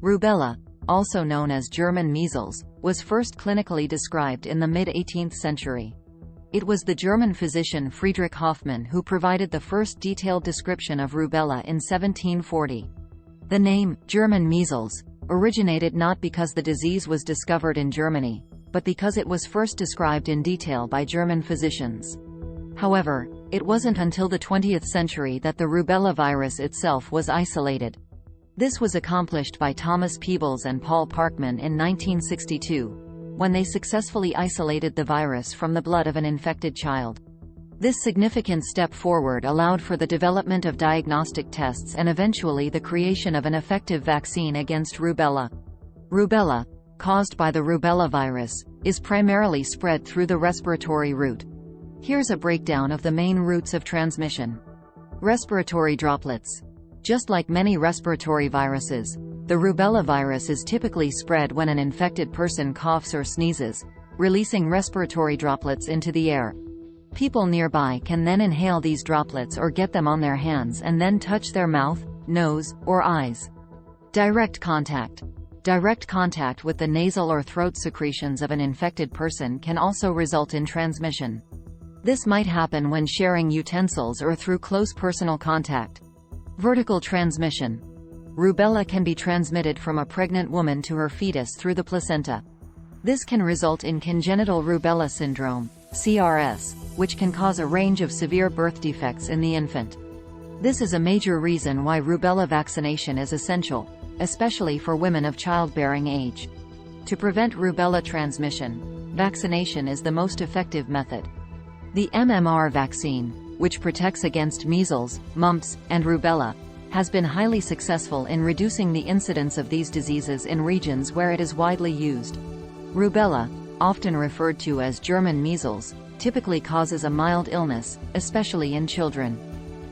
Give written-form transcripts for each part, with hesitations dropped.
Rubella, also known as German measles, was first clinically described in the mid-18th century. It was the German physician Friedrich Hoffmann who provided the first detailed description of rubella in 1740. The name, German measles, originated not because the disease was discovered in Germany, but because it was first described in detail by German physicians. However, it wasn't until the 20th century that the rubella virus itself was isolated. This was accomplished by Thomas Peebles and Paul Parkman in 1962, when they successfully isolated the virus from the blood of an infected child. This significant step forward allowed for the development of diagnostic tests and eventually the creation of an effective vaccine against rubella. Rubella, caused by the rubella virus, is primarily spread through the respiratory route. Here's a breakdown of the main routes of transmission. Respiratory droplets. Just like many respiratory viruses, the rubella virus is typically spread when an infected person coughs or sneezes, releasing respiratory droplets into the air. People nearby can then inhale these droplets or get them on their hands and then touch their mouth, nose, or eyes. Direct contact. Direct contact with the nasal or throat secretions of an infected person can also result in transmission. This might happen when sharing utensils or through close personal contact. Vertical transmission. Rubella can be transmitted from a pregnant woman to her fetus through the placenta. This can result in congenital rubella syndrome, CRS, which can cause a range of severe birth defects in the infant. This is a major reason why rubella vaccination is essential, especially for women of childbearing age. To prevent rubella transmission, vaccination is the most effective method. The MMR vaccine, which protects against measles, mumps, and rubella, has been highly successful in reducing the incidence of these diseases in regions where it is widely used. Rubella, often referred to as German measles, typically causes a mild illness, especially in children.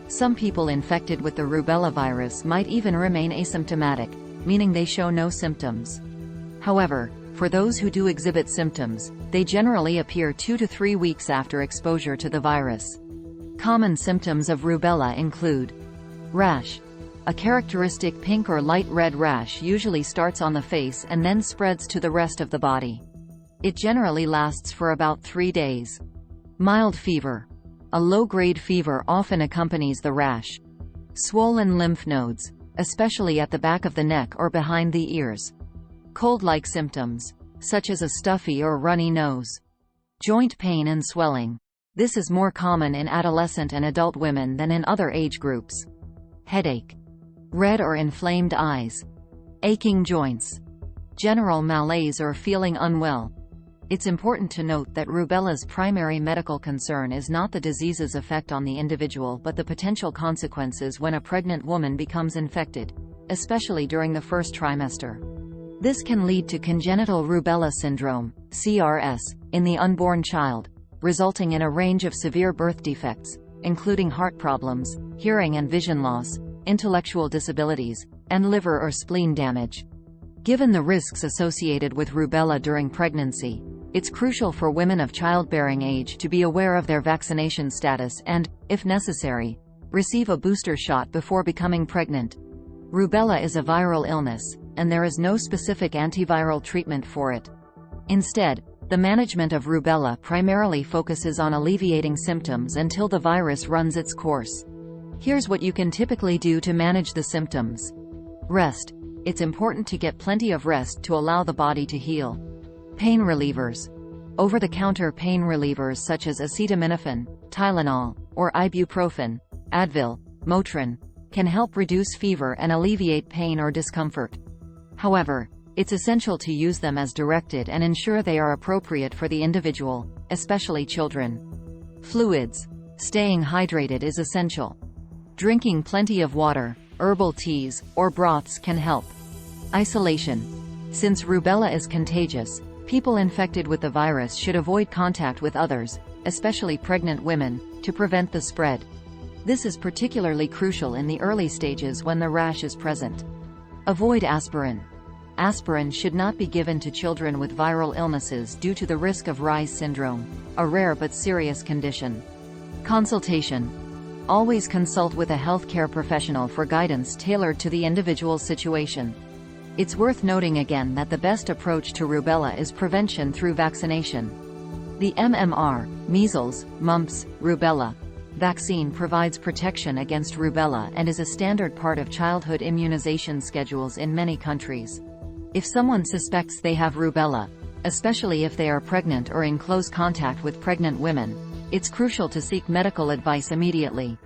Some people infected with the rubella virus might even remain asymptomatic, meaning they show no symptoms. However, for those who do exhibit symptoms, they generally appear 2 to 3 weeks after exposure to the virus. Common symptoms of rubella include rash. A characteristic pink or light red rash usually starts on the face and then spreads to the rest of the body. It generally lasts for about 3 days. Mild fever. A low-grade fever often accompanies the rash. Swollen lymph nodes, especially at the back of the neck or behind the ears. Cold-like symptoms, such as a stuffy or runny nose. Joint pain and swelling. This is more common in adolescent and adult women than in other age groups. Headache. Red or inflamed eyes. Aching joints. General malaise or feeling unwell. It's important to note that rubella's primary medical concern is not the disease's effect on the individual but the potential consequences when a pregnant woman becomes infected, especially during the first trimester. This can lead to congenital rubella syndrome, CRS, in the unborn child, resulting in a range of severe birth defects, including heart problems, hearing and vision loss, intellectual disabilities, and liver or spleen damage. Given the risks associated with rubella during pregnancy, it's crucial for women of childbearing age to be aware of their vaccination status and, if necessary, receive a booster shot before becoming pregnant. Rubella is a viral illness, and there is no specific antiviral treatment for it. Instead, the management of rubella primarily focuses on alleviating symptoms until the virus runs its course. Here's what you can typically do to manage the symptoms. Rest. It's important to get plenty of rest to allow the body to heal. Pain relievers. Over-the-counter pain relievers such as acetaminophen, Tylenol, or ibuprofen, Advil, Motrin, can help reduce fever and alleviate pain or discomfort. However, it's essential to use them as directed and ensure they are appropriate for the individual, especially children. Fluids. Staying hydrated is essential. Drinking plenty of water, herbal teas, or broths can help. Isolation. Since rubella is contagious, people infected with the virus should avoid contact with others, especially pregnant women, to prevent the spread. This is particularly crucial in the early stages when the rash is present. Avoid aspirin. Aspirin should not be given to children with viral illnesses due to the risk of Reye's syndrome, a rare but serious condition. Consultation. Always consult with a healthcare professional for guidance tailored to the individual situation. It's worth noting again that the best approach to rubella is prevention through vaccination. The MMR, measles, mumps, rubella vaccine provides protection against rubella and is a standard part of childhood immunization schedules in many countries. If someone suspects they have rubella, especially if they are pregnant or in close contact with pregnant women, it's crucial to seek medical advice immediately.